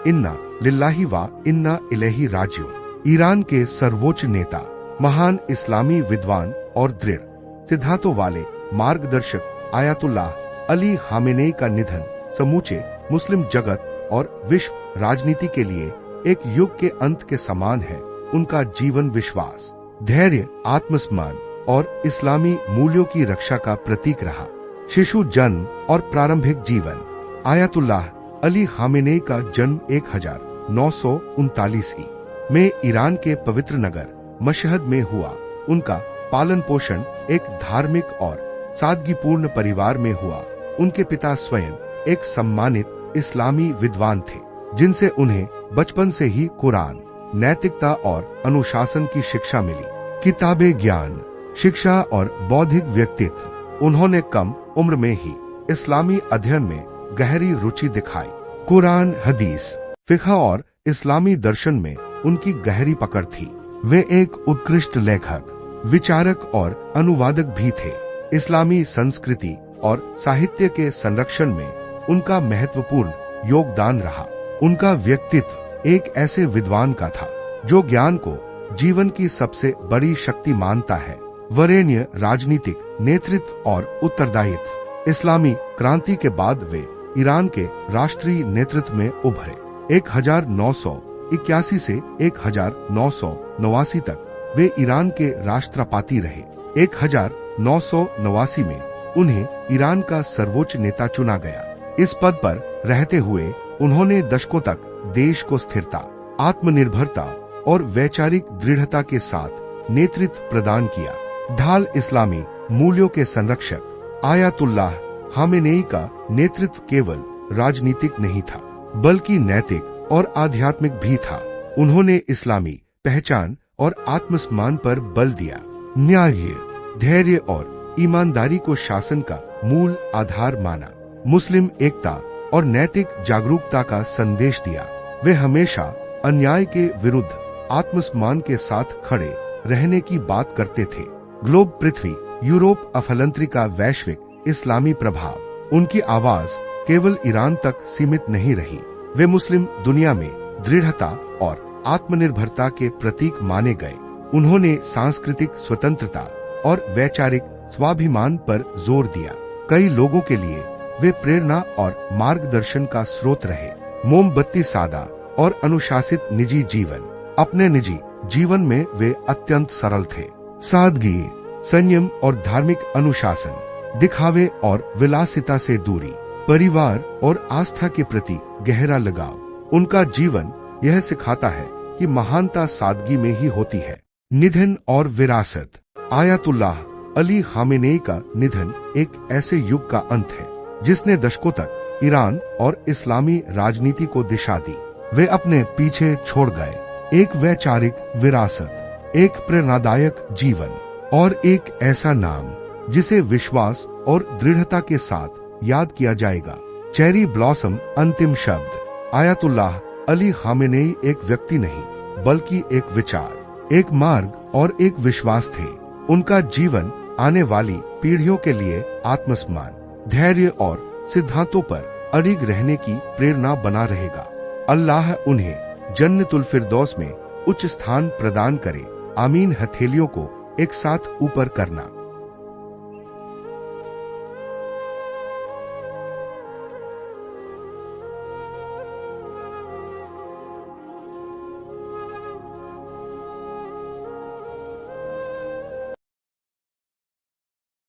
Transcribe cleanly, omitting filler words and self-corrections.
इन्ना लिल्लाहि व इन्ना इलैहि राजिऊन। ईरान के सर्वोच्च नेता, महान इस्लामी विद्वान और दृढ़ सिद्धांतों वाले मार्गदर्शक आयतुल्लाह अली खामेनेई का निधन समूचे मुस्लिम जगत और विश्व राजनीति के लिए एक युग के अंत के समान है। उनका जीवन विश्वास, धैर्य, आत्मसम्मान और इस्लामी मूल्यों की रक्षा का प्रतीक रहा। शिशु जन्म और प्रारंभिक जीवन। आयतुल्लाह अली खामेनेई का जन्म 1939 में ईरान के पवित्र नगर मशहद में हुआ। उनका पालन पोषण एक धार्मिक और सादगीपूर्ण परिवार में हुआ। उनके पिता स्वयं एक सम्मानित इस्लामी विद्वान थे, जिनसे उन्हें बचपन से ही कुरान, नैतिकता और अनुशासन की शिक्षा मिली। किताबें, ज्ञान, शिक्षा और बौद्धिक व्यक्तित्व। उन्होंने कम उम्र में ही इस्लामी अध्ययन में गहरी रुचि दिखाई। कुरान, हदीस, फिक़ह और इस्लामी दर्शन में उनकी गहरी पकड़ थी। वे एक उत्कृष्ट लेखक, विचारक और अनुवादक भी थे। इस्लामी संस्कृति और साहित्य के संरक्षण में उनका महत्वपूर्ण योगदान रहा। उनका व्यक्तित्व एक ऐसे विद्वान का था जो ज्ञान को जीवन की सबसे बड़ी शक्ति मानता है। वरेण्य राजनीतिक नेतृत्व और उत्तरदायित्व। इस्लामी क्रांति के बाद वे ईरान के राष्ट्रीय नेतृत्व में उभरे। 1981 से 1989 तक वे ईरान के राष्ट्रपति रहे। 1989 में उन्हें ईरान का सर्वोच्च नेता चुना गया। इस पद पर रहते हुए उन्होंने दशकों तक देश को स्थिरता, आत्मनिर्भरता और वैचारिक दृढ़ता के साथ नेतृत्व प्रदान किया। ढाल इस्लामी मूल्यों के संरक्षक आयतुल्लाह खामेनेई का नेतृत्व केवल राजनीतिक नहीं था, बल्कि नैतिक और आध्यात्मिक भी था। उन्होंने इस्लामी पहचान और आत्मसम्मान पर बल दिया, न्याय, धैर्य और ईमानदारी को शासन का मूल आधार माना, मुस्लिम एकता और नैतिक जागरूकता का संदेश दिया। वे हमेशा अन्याय के विरुद्ध आत्मसम्मान के साथ खड़े रहने की बात करते थे। ग्लोब, पृथ्वी, यूरोप, अफलंत्री का वैश्विक इस्लामी प्रभाव। उनकी आवाज केवल ईरान तक सीमित नहीं रही। वे मुस्लिम दुनिया में दृढ़ता और आत्मनिर्भरता के प्रतीक माने गए। उन्होंने सांस्कृतिक स्वतंत्रता और वैचारिक स्वाभिमान पर जोर दिया। कई लोगों के लिए वे प्रेरणा और मार्गदर्शन का स्रोत रहे। मोमबत्ती, सादा और अनुशासित निजी जीवन। अपने निजी जीवन में वे अत्यंत सरल थे। सादगी, संयम और धार्मिक अनुशासन, दिखावे और विलासिता से दूरी, परिवार और आस्था के प्रति गहरा लगाव। उनका जीवन यह सिखाता है कि महानता सादगी में ही होती है। निधन और विरासत। आयतुल्लाह अली खामेनेई का निधन एक ऐसे युग का अंत है जिसने दशकों तक ईरान और इस्लामी राजनीति को दिशा दी। वे अपने पीछे छोड़ गए एक वैचारिक विरासत, एक प्रेरणादायक जीवन और एक ऐसा नाम जिसे विश्वास और दृढ़ता के साथ याद किया जाएगा। चेरी ब्लॉसम, अंतिम शब्द। आयतुल्लाह अली खामेनेई एक व्यक्ति नहीं, बल्कि एक विचार, एक मार्ग और एक विश्वास थे। उनका जीवन आने वाली पीढ़ियों के लिए आत्मसम्मान, धैर्य और सिद्धांतों पर अडिग रहने की प्रेरणा बना रहेगा। अल्लाह उन्हें जन्नतुल फिरदौस में उच्च स्थान प्रदान करे। आमीन। हथेलियों को एक साथ ऊपर करना।